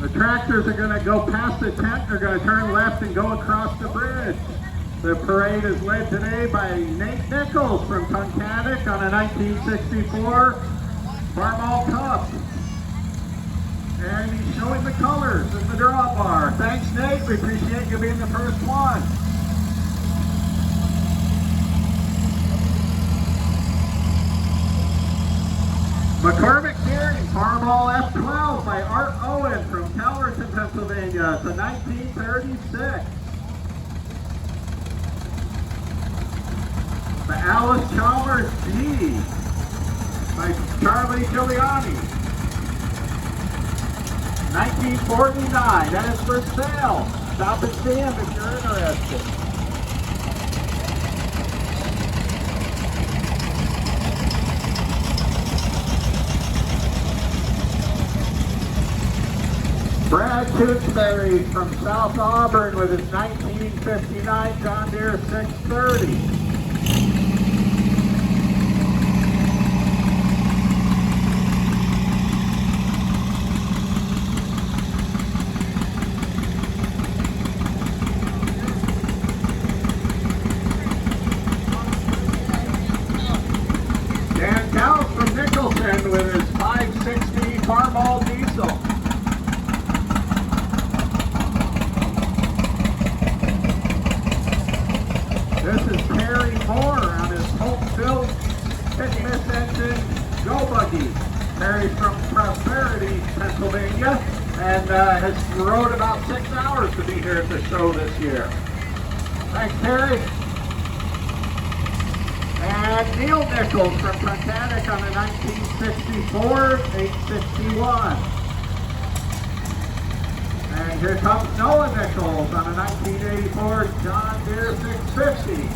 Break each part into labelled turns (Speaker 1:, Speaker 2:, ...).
Speaker 1: The tractors are going to go past the tent. They're going to turn left and go across the bridge. The parade is led today by Nate Nichols from Tunkhannock on a 1964 Farmall Cup. And he's showing the colors in the draw bar. Thanks, Nate. We appreciate you being the first one. McCormick Dairy Farmall F12 by Art Owen from Calverton, Pennsylvania. It's a 1936. The Alice Chalmers G by Charlie Giuliani. 1949. That is for sale. Stop and see him if you're interested. Brad Tewksbury from South Auburn with his 1959 John Deere 630. Dan Dowd from Nicholson with his 560 Farmall diesel. This is Terry Moore on his home-built Pit-Miss engine Go Buggy. Terry's from Prosperity, Pennsylvania, and has rode about 6 hours to be here at the show this year. Thanks, Terry. And Neil Nichols from Tunkhannock on a 1964 861. And here comes Noah Nichols on a 1984 John Deere 650.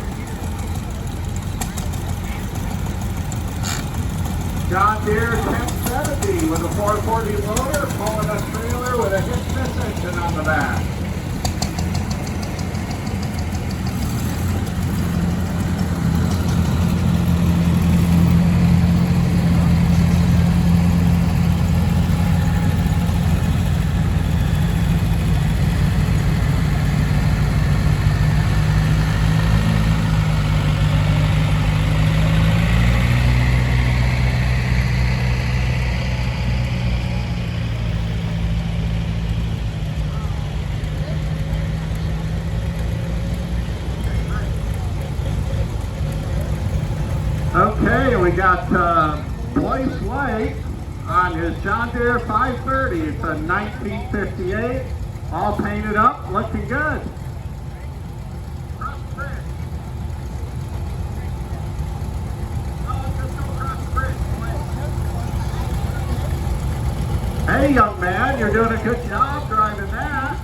Speaker 1: John Deere 1070 with a 440 loader pulling a trailer with a hit-miss engine on the back. Okay, we got Boyce White on his John Deere 530. It's a 1958, all painted up, looking good. Hey, young man, you're doing a good job driving that.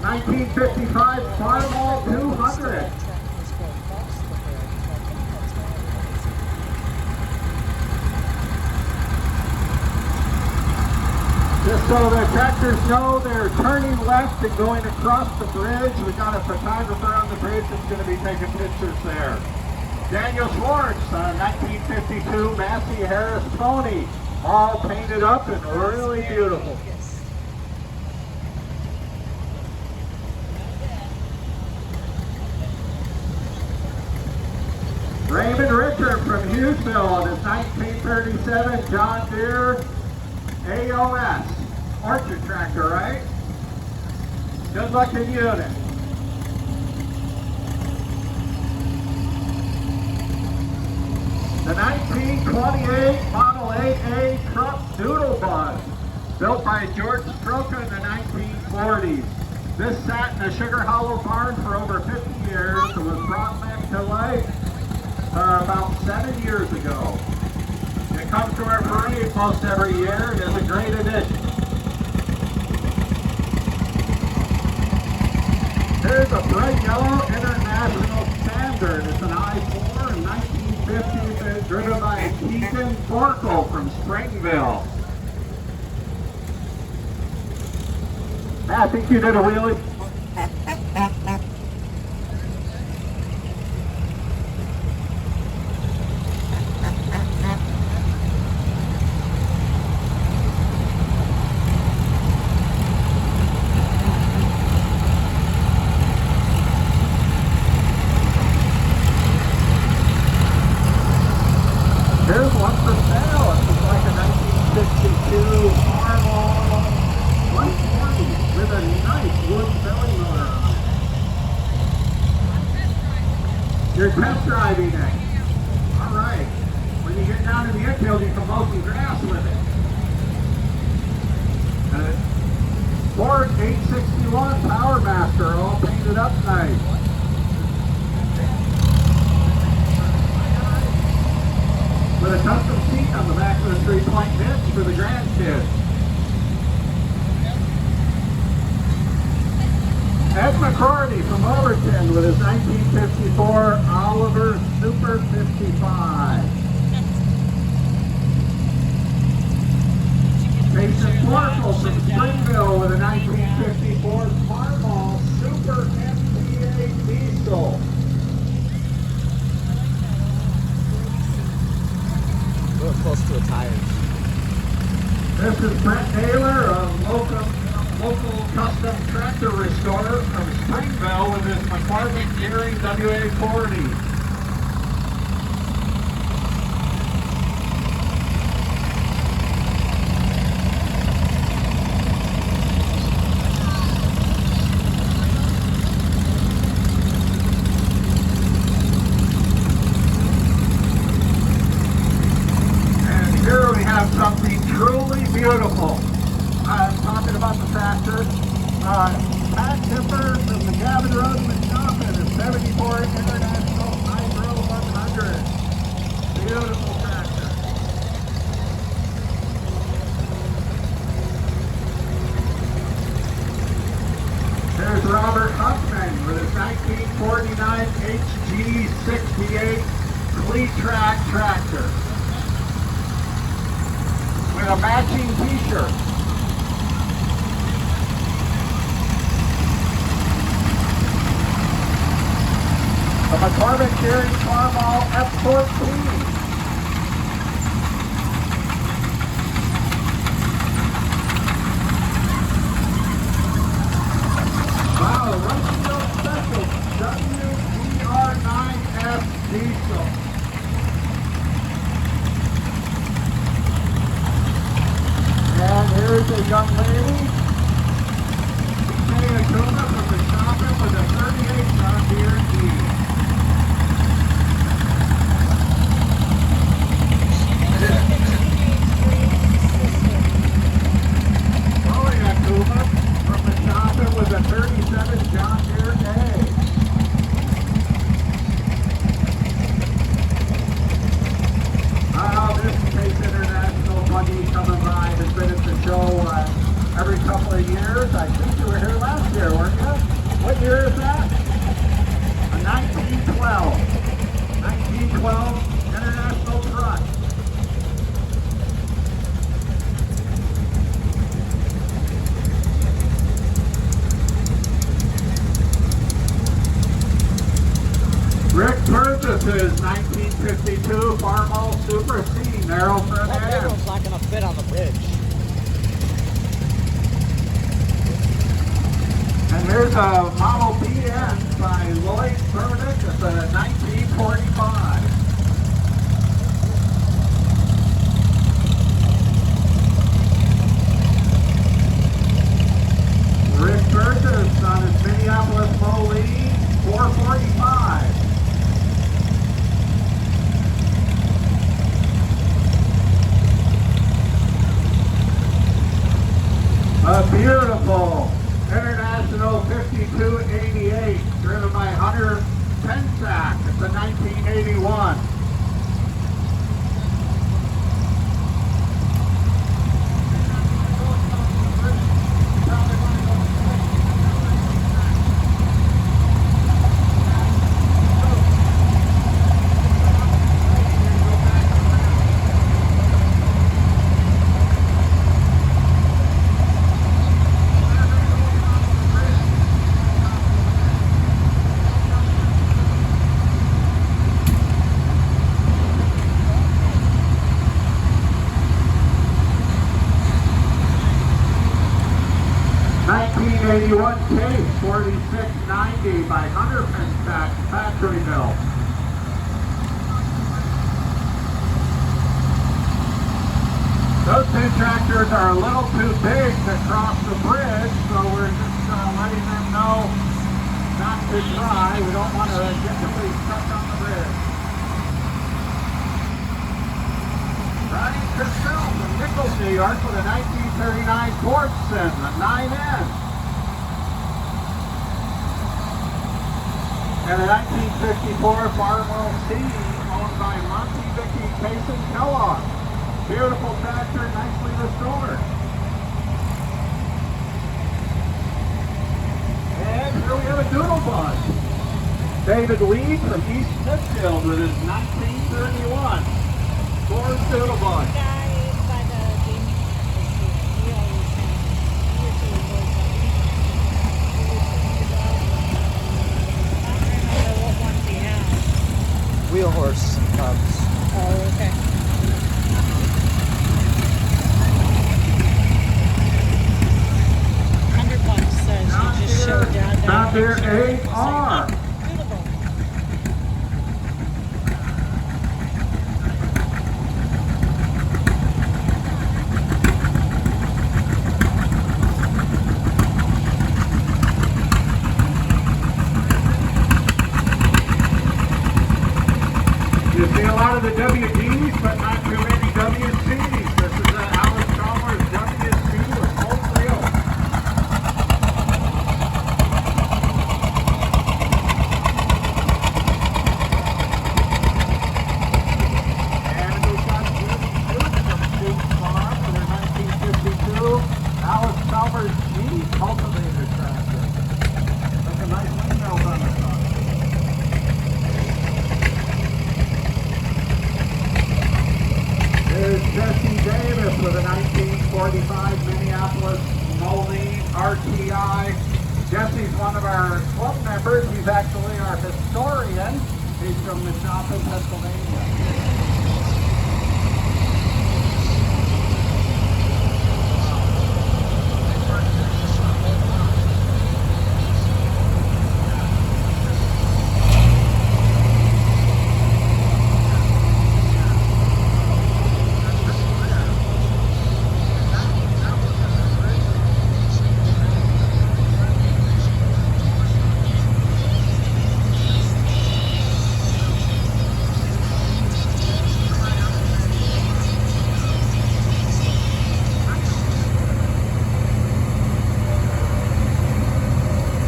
Speaker 1: 1955 Farmall 200. Just so the tractors know, they're turning left and going across the bridge. We've got a photographer on the bridge that's going to be taking pictures there. Daniel Schwartz, 1952 Massey Harris Pony, all painted up and really beautiful. Raymond Richard from Hughesville on his 1937 John Deere AOS, orchard tractor, right? Good looking unit. The 1928 Model 8A truck Doodlebugs, built by George Stroka in the 1940s. This sat in a Sugar Hollow barn for over 50 years and was brought back to life about 7 years ago. It comes to our parade most every year. It is a great addition. Here's a bright yellow International Standard. It's an I-4 in 1950, driven by Keegan Forkel from Springville. I think you did a wheelie. wood filling motor on it. You're test driving it. All right. When you get down in the infield, you can mow some grass with it. Ford 861 Power Master, all painted up nice. With a custom seat on the back of the 3-point hitch for the grandkids. Ed McCordy from Overton with his 1954 Oliver Super 55. Mason Forkel from Springville with a 1954 Farmall Super MPA Diesel.
Speaker 2: A little close to the tires.
Speaker 1: This is Brent Naylor, a local custom tractor restorer from Springville with his McCormick Deere WA-40. Something truly beautiful. I'm talking about the tractor. Pat Tipper from the Gavin Road in Wisconsin, a 74 International Hydro 100. Beautiful tractor. There's Robert Huffman with his 1949 HG68 Cle-Trac tractor. With a matching t-shirt. The McCormick Deere Farmall F14. Wow, Rushfield Special WDR9S diesel. And here's a young lady. She's getting a tuna from the shopping with a 38 John Deere D. Oh, yeah, tuna from the shopping with a 37 John Deere A. This Case International buggy coming by has been at the show every couple of years. I think you were here last year, weren't you? What year is that? A 1912. 1912 International truck. Rick Burgess's 1952 Farmall Super C, narrow front
Speaker 2: That big
Speaker 1: end.
Speaker 2: one's not going to fit on the bridge.
Speaker 1: And here's a Model BN by Lloyd Burdick. It's a 1945. Rick Burgess on his Minneapolis Moline 445. A beautiful International 5288 driven by Hunter Pensack. It's a 1981. '81 Case 4690 by Hunter Pensack, Factoryville. Those two tractors are a little too big to cross the bridge, so we're just letting them know not to try. We don't want to get somebody stuck on the bridge. Ronnie Purcell from Nichols, New York with a 1939 Fordson, a 9N. And a 1954 Farmall C owned by Monty Vicky Payson Kellogg. Beautiful tractor, nicely restored. And here we have a Doodlebug. David Lee from East Smithfield with his 1931 Ford Doodlebug.
Speaker 3: Guy by the demonstrators, he always usually goes up. I don't remember what ones he has.
Speaker 2: Wheel horse and cubs.
Speaker 3: Oh, okay. $100 says he just showed Dad that.
Speaker 1: John Deere
Speaker 3: picture.
Speaker 1: 8R.
Speaker 3: Beautiful.
Speaker 1: You see a lot of the WDs, but not too many WCs. This is Alex Chalmers WC with full wheels. And we've got Judy Newton from Steve's Farm for their 1952 Alex Chalmers G cultivator tractor. That's a nice windmill on the front. There's Jesse Davis with a 1945 Minneapolis Moline RTI. Jesse's one of our club members. He's actually our historian. He's from Michoppin, Pennsylvania.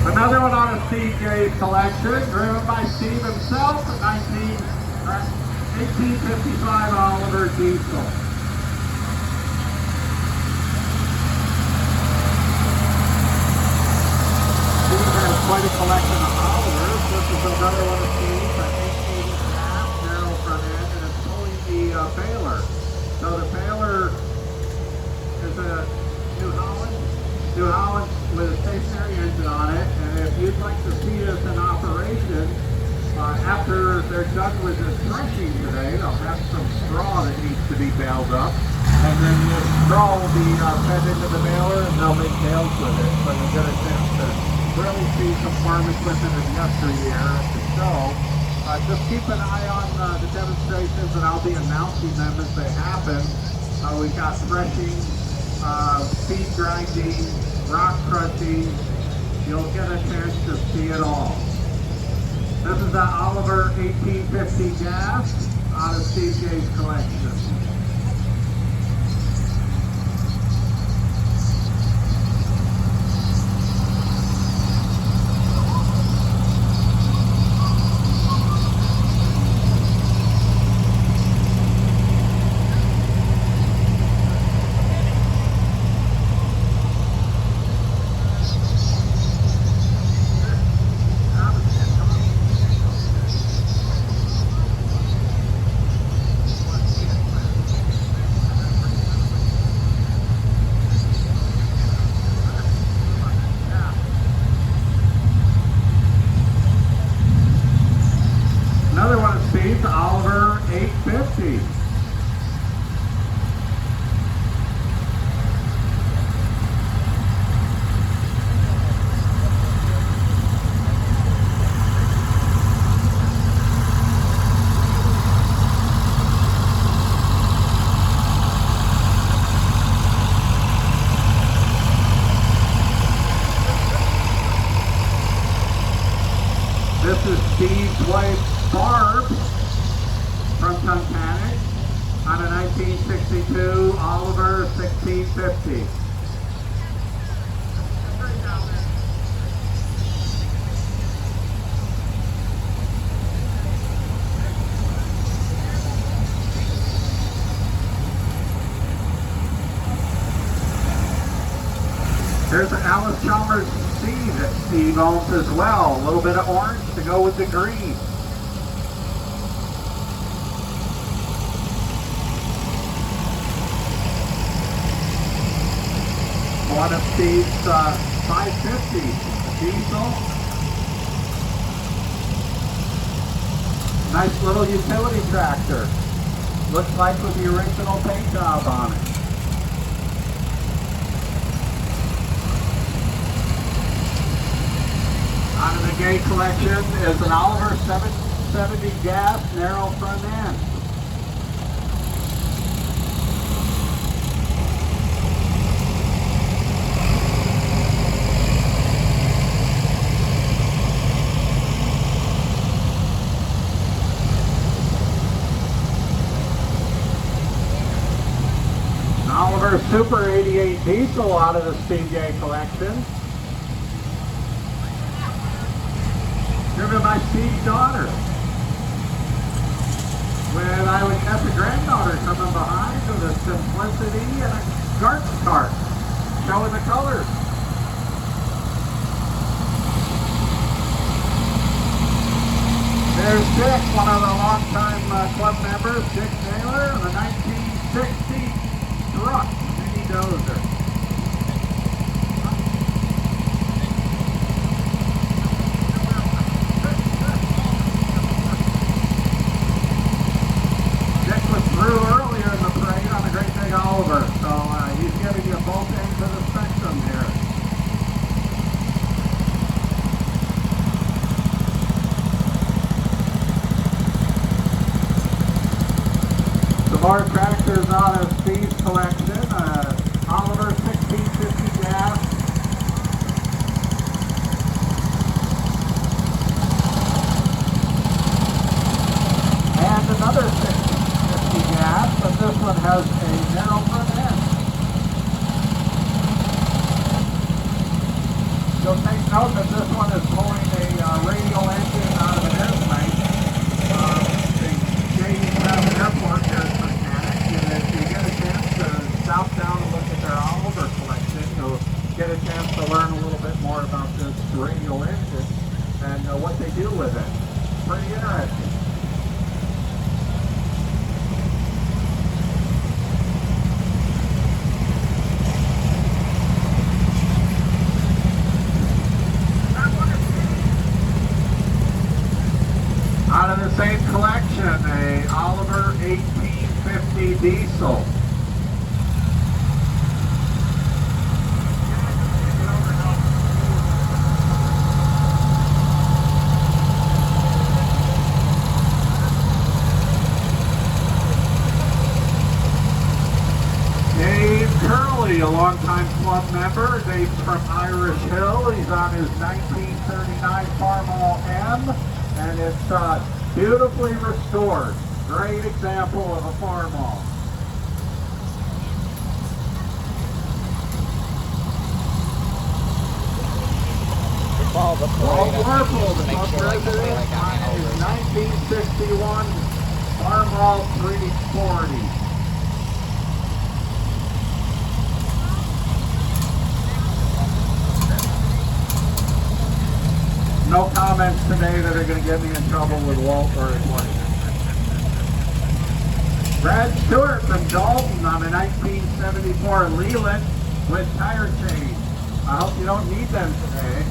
Speaker 1: Another one on a CJ's collection, driven by Steve himself, a 1855 Oliver diesel. Steve has quite a collection of Olivers. This is another one of Steve's, an 880 gas, narrow front end, and it's pulling the baler. So the baler is a New Holland with a stationary engine on it, and if you'd like to see this in operation, after they're done with this threshing today, they'll have some straw that needs to be baled up, and then the straw will be fed into the baler, and they'll make bales with it, so you'll get a chance to really see some farm equipment in yesteryear at the show. Just keep an eye on the demonstrations, and I'll be announcing them as they happen. We've got threshing, feed grinding, rock crushing. You'll get a chance to see it all. This is the Oliver 1850 gas out of CJ's collection. This is Steve's wife, Barb, from Tunkhannock, on a 1962 Oliver 1650. There's an Alice Chalmers C that Steve owns as well. A little bit of orange to go with the green. One of Steve's 550 diesel. Nice little utility tractor. Looks like with the original paint job on it. Out of the Gay collection is an Oliver 770 gas narrow front end. An Oliver Super 88 diesel out of the Steve Gay collection. Driven by Steve's daughter. When I would get the granddaughter coming behind with a simplicity and a garden cart, showing the colors. There's Dick, one of the longtime club members, Dick Taylor, of the 1960 truck mini dozer. Earlier in the parade on the Great Big Oliver, so he's giving you both ends of the spectrum here. Some more tractors out of Steve's collection, Oliver 1650 gas. And another 1650 gas, but this one has a narrow front end. You'll take note that this one is pulling a radial engine out of an airplane. The J.E. Airport here in Tunkhannock, and if you get a chance to stop down and look at their Oliver collection, you'll get a chance to learn a little bit more about this radial engine and what they do with it. Pretty interesting. Out of the same collection, a Oliver 1850 diesel. Dave Curley, a longtime club member. Dave's from Irish Hill. He's on his 1939 Farmall M. And it's beautifully restored. Great example of a Farmall.
Speaker 2: Follow the
Speaker 1: Walt
Speaker 2: parade.
Speaker 1: Warple, the
Speaker 2: Make
Speaker 1: club
Speaker 2: sure like
Speaker 1: president,
Speaker 2: like
Speaker 1: on
Speaker 2: I'm
Speaker 1: his
Speaker 2: over.
Speaker 1: 1961 Farmall 340. No comments today that are going to get me in trouble with Walt or his wife. Brad Stewart from Dalton on a 1974 Leland with tire change. I hope you don't need them today.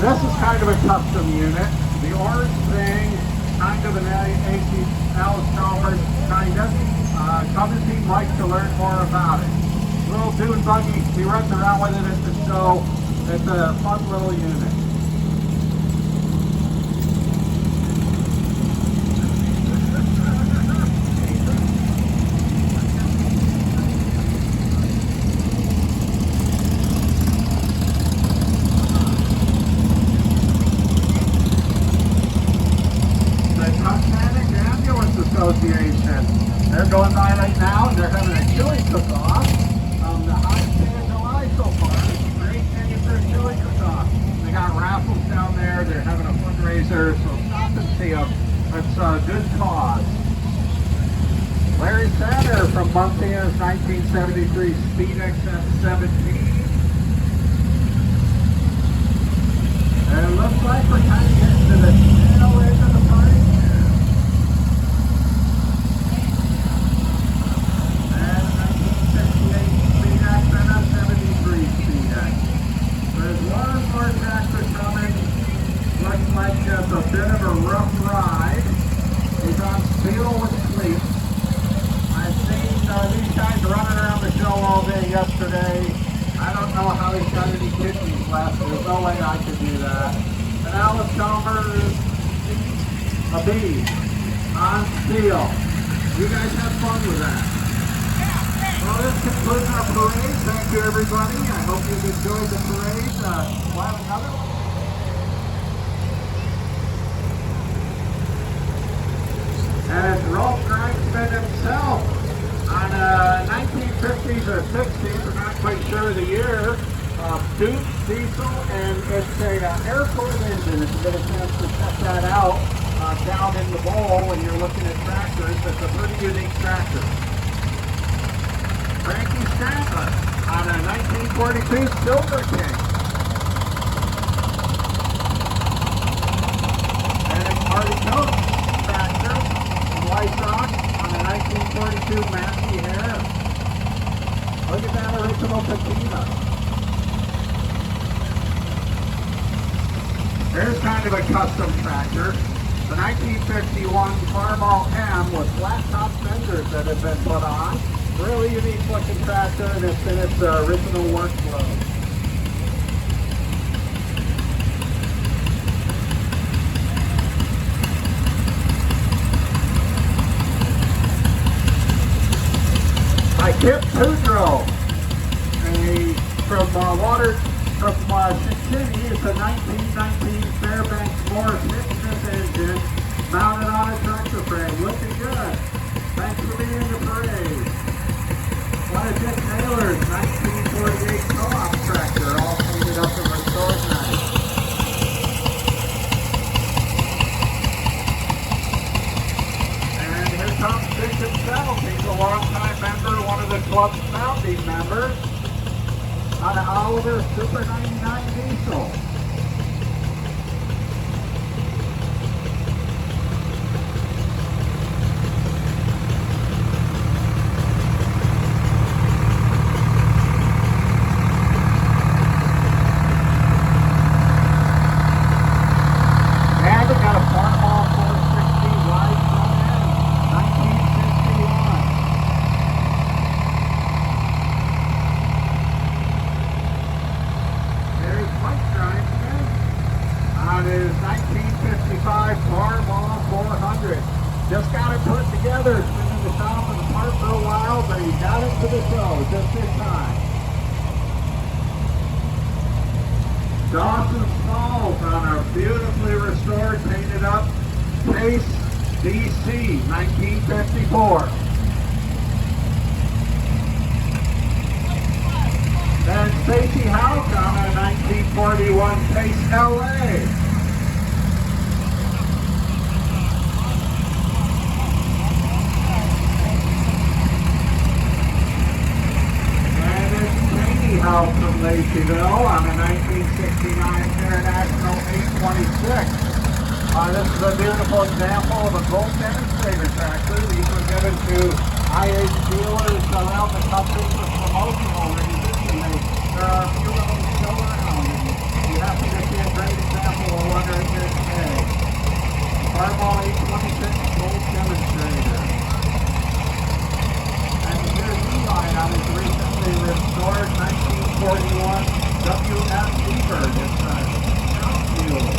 Speaker 1: This is kind of a custom unit. The orange thing, kind of an Alice Chalmers, kind of. Come and see Mike to learn more about it. Little dune buggy, he runs around with it at the show. It's a fun little unit. this 1973 Speed XF17. And it looks like we're kind of getting to the tail end of the party here. And 1958 Speed X and a 73 Speed X. There's one more tractor coming. Looks like just a bit of a rough ride. He's on steel with cleats. I've seen these guys running around the show all day yesterday. I don't know how he's got any kidneys left. There's no way I could do that. And Alice Chalmers, a B, on steel. You guys have fun with that. Well, this concludes our parade. Thank you, everybody. I hope you've enjoyed the parade. We'll have another one. And it's Rolf Greitzman himself on a 1950s or 60s, we're not quite sure of the year, Duke diesel, and it's a air-cooled engine. If you get a chance to check that out down in the bowl when you're looking at tractors, it's a pretty unique tractor. Frankie Stradler on a 1942 Silver King. And it's Marty Coates tractor from White Rock on a 1942 Massey Hare. Look at that original patina. Here's kind of a custom tractor. The 1951 Farmall M with flat top fenders that have been put on. Really unique looking tractor, and it's in its original workflow. By Kip Tudrow, from Sioux City. It's a 1919 Fairbanks Morris Hitchens engine mounted on a tractor frame. Looking good. Thanks for being in the parade. One of Dick Taylor's 1948 co-op tractor, all painted up and restored nice. And here comes Dick himself. He's a longtime member, one of the club's founding members, on an Oliver Super 99 diesel. And we got a Farmall 460 wide front end, 1961. There's Mike Grimes on his 1955 Farmall 400. Just got it put together. It's been in the shop and apart for a while, but he got it to the show just in time. Dawson Falls on our beautifully restored, painted up Pace DC 1954. And Stacy House on a 1941 Pace LA. House from Laceyville on a 1969 International 826. This is a beautiful example of a gold demonstrator tractor. These were given to IH dealers around the country for promotional reasons, and there are a few of them still around. And you happen to see a great example of one right here today. Farmall 826 gold demonstrator. And here's Eli on his recently restored 1941 WF Beaver. It's a house mule.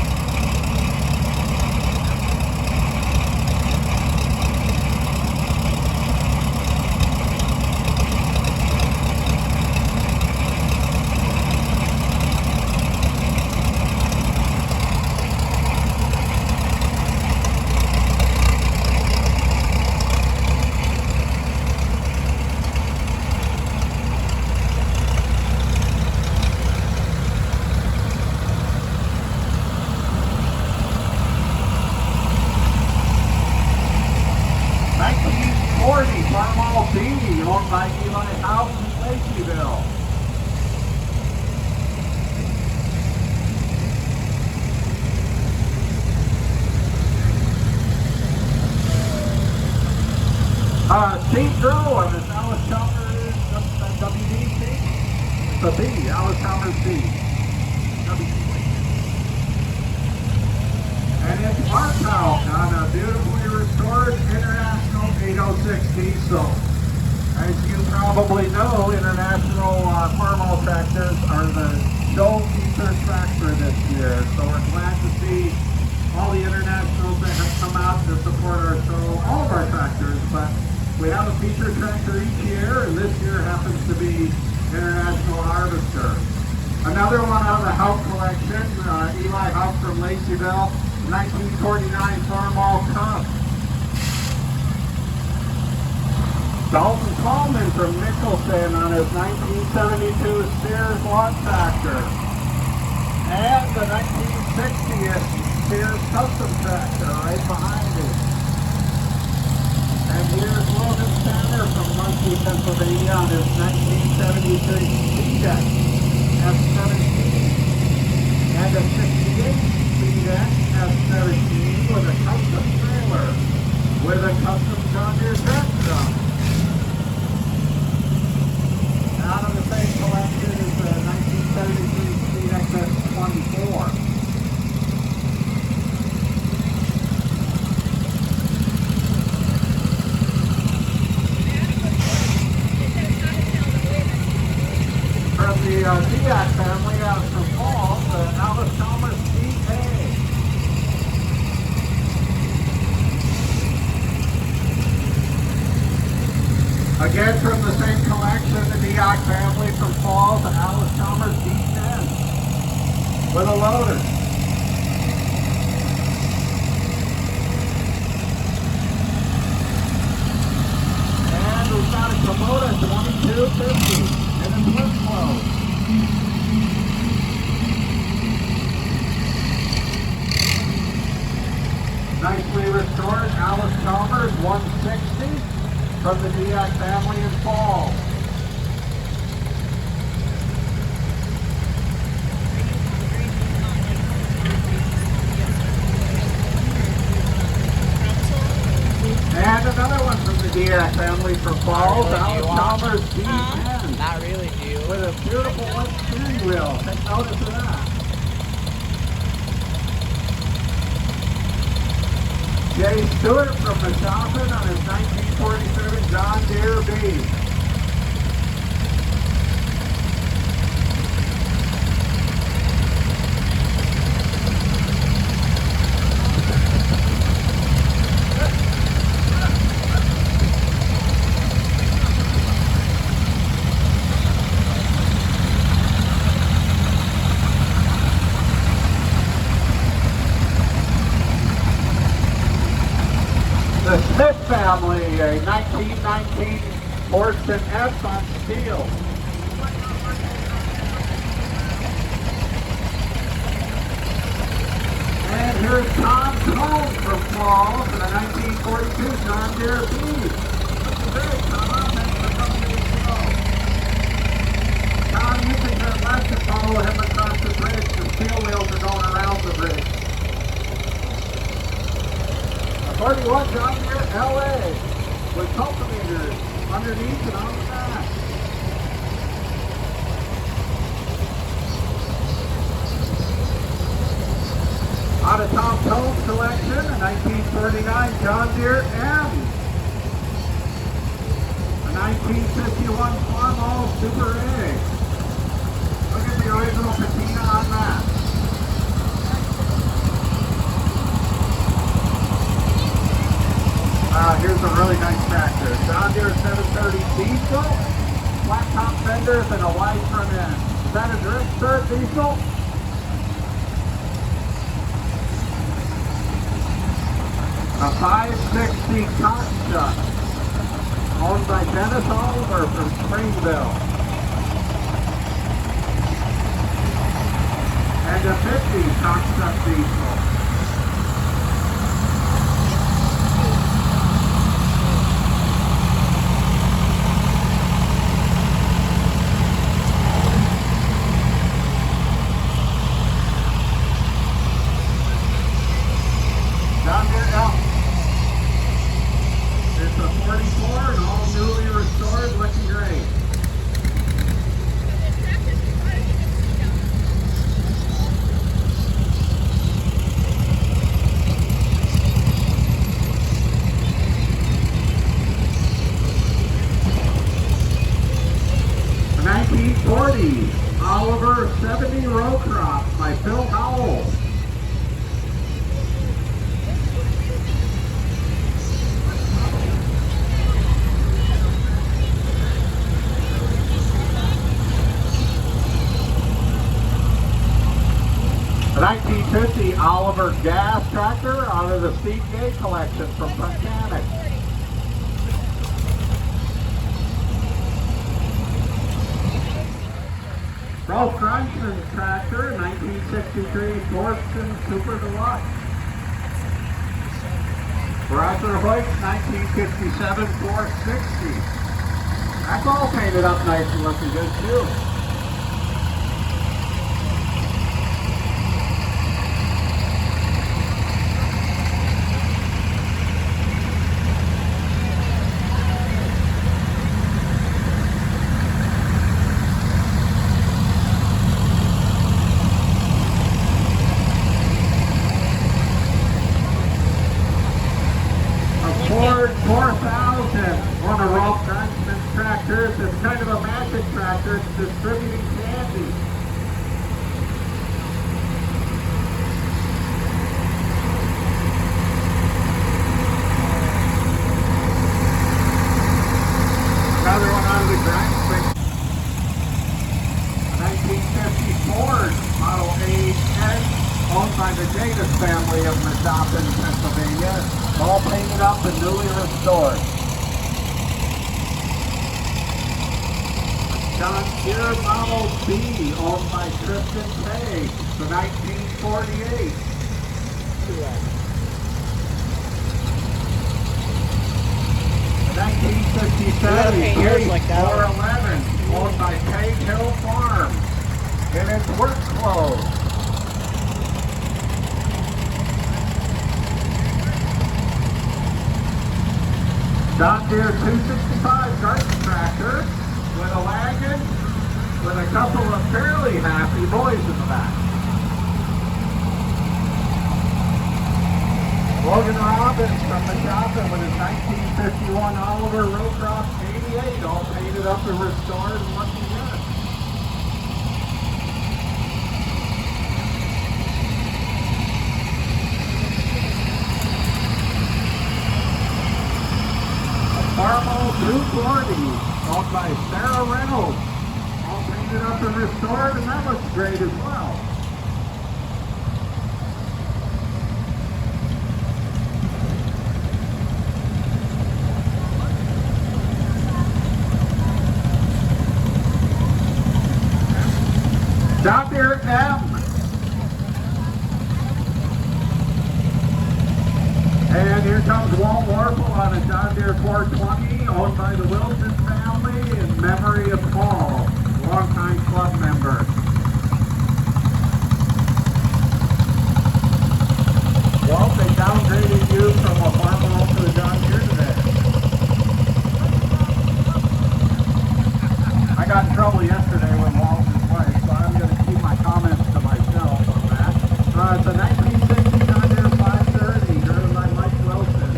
Speaker 1: the B, Alice Thomas B. And it's Markout on a beautifully restored International 806 diesel. As you probably know, International Farmall tractors are the show feature tractor this year. So we're glad to see all the internationals that have come out to support our show, all of our tractors, but we have a feature tractor each year, and this year happens to be International Harvester. Another one out of the House collection, Eli House from Laceyville, 1949 Farmall Cup. Dalton Coleman from Nicholson on his 1972 Sears lawn tractor. And the 1960th Sears custom tractor right behind him. And here's Logan Tanner from Muncie, Pennsylvania on his 1973 C-Deck F-17. And a 68 C-Deck F-17 with a custom trailer with a custom John Deere tractor. Out of the same collection is the 1973 C-Deck F-24. The Diak family out of St. Paul, the Alice Thomas DA. Again from the same collection, the Diak family from Fall, the Alice Thomas D10 with a loader. And we've got a Kubota 2250. And a flip flow. Nicely restored Alice Chalmers 160 from the Diak family in Fall. And another one from the Diak family from Fall, Alice Chalmers D10.
Speaker 2: Not really, do you?
Speaker 1: With a beautiful white steering wheel. Take notice of that. Jay Stewart from Mashopin on his 1947 John Deere B. The Smith family, a 1919 Morrison F on steel. And here's Tom Cone from Falls in a 1942 John Deere B. Great, Tom. Thanks for coming to the show. Tom, you can turn left and follow him across the bridge. The steel wheels are going around the bridge. 31 John Deere LA with cultivators underneath and on the back. Out of Tom Cone's collection, a 1949 John Deere M. A 1951 Farmall Super A. Look at the original patina on that. Here's a really nice tractor. John Deere 730 diesel, flat top fenders, and a wide front end. Is that a direct start diesel? A 560 Construct, owned by Dennis Oliver from Springville. And a 50 Construct diesel. John Deere Elk. It's a 44 and all newly restored, looking great. over 70 row crops by Phil Howell. A 1950 Oliver gas tractor out of the Steve Gay collection from Titanic. Ralph Greichman's tractor, 1963 Thorsten Super Deluxe. Roger Hoyt's 1957 460. That's all painted up nice and looking good too. Ford 4000, one of Ralph Greichman's tractors. It's kind of a magic tractor. It's distributing candy. Another one out of the Greichman. 1950 Ford Model 8N, owned by the Davis family of Madoffin, Pennsylvania. All painted up and newly restored. John Deere Model B, owned by Tristan Page, the 1948. The 1957
Speaker 2: Deere like that
Speaker 1: 411, owned by Page Hill Farm, in its work clothes. John Deere 265 garden tractor with a wagon with a couple of fairly happy boys in the back. Logan Robbins from Madoffin with his 1951 Oliver Rowcroft 88, all painted up and restored and looking good. Farmall 240, owned by Sarah Reynolds, all painted up and restored, and that looks great as well. John Deere M. And here comes Walt Warple on a John Deere 420, owned by the Wilson family in memory of Paul, longtime club member. Walt, they downgraded you from a Farmall to a John Deere today. I got in trouble yesterday with Walt and his wife, so I'm going to keep my comments to myself on that. It's a 1960 John Deere 530, driven by Mike Wilson.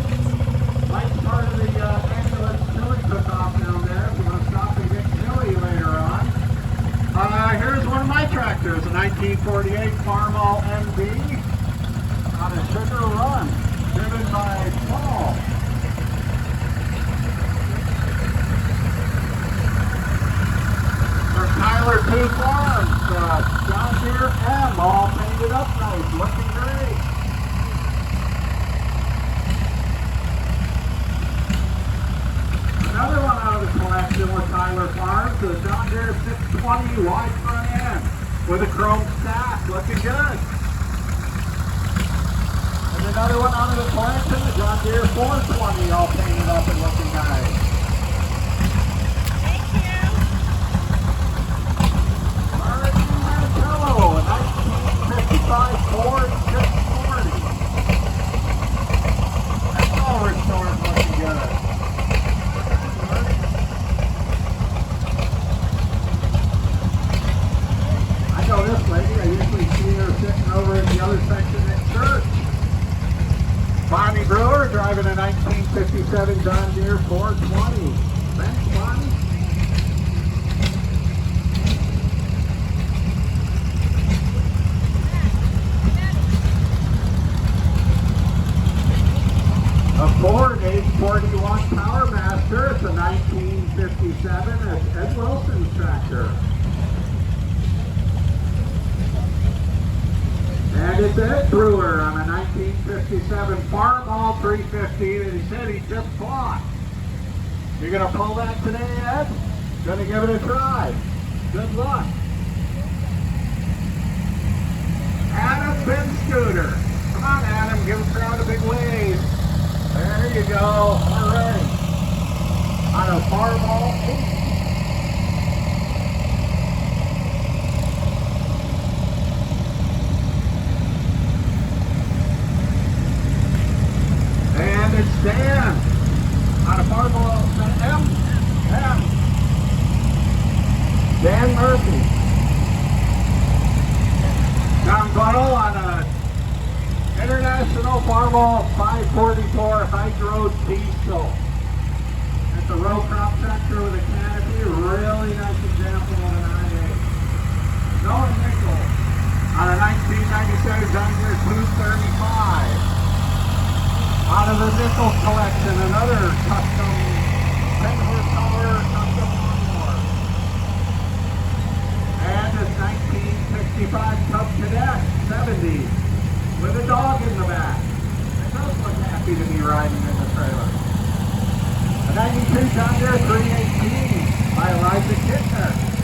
Speaker 1: Mike's part of the ambulance chili cook-off down there, if you want to stop and get chili later on. Here's one of my tractors, a 1948 Farmall MD on a Sugar Run, driven by Paul. For Tyler 2 Farms, John Deere M, all painted up nice, looking great. Another one out of the collection with Tyler Farms, the John Deere 620 wide front end with a chrome stack, looking good. And another one out of the collection, the John Deere 420, all painted up and looking nice. A 1955 Ford 640. That's all restored looking good. I know this lady. I usually see her sitting over in the other section at church. Bonnie Brewer driving a 1957 John Deere 420. Thanks, Bonnie. Power Master. It's a 1957. It's Ed Wilson's tractor. And it's Ed Brewer on a 1957 Farmall 350 that he said he just bought. You're going to pull that today, Ed? Going to give it a try. Good luck. Adam Bin Scooter. Come on, Adam, give the crowd a big wave. There you go. All right. On a Farmall 8. And it's Dan on a Farmall M. Dan Murphy. John Buddle on a International Farmall 544 Hydro Diesel. It's a row crop tractor with a canopy. Really nice example of an IA. Noah Nickel on a 1997 John Deere 235. Out of the Nickel collection, another custom 10 horsepower custom lawnmower. And this 1965 Cub Cadet 70 with a dog in the back. It does look happy to be riding in the trailer. A 92 John Deere 318 by Elijah Kittner.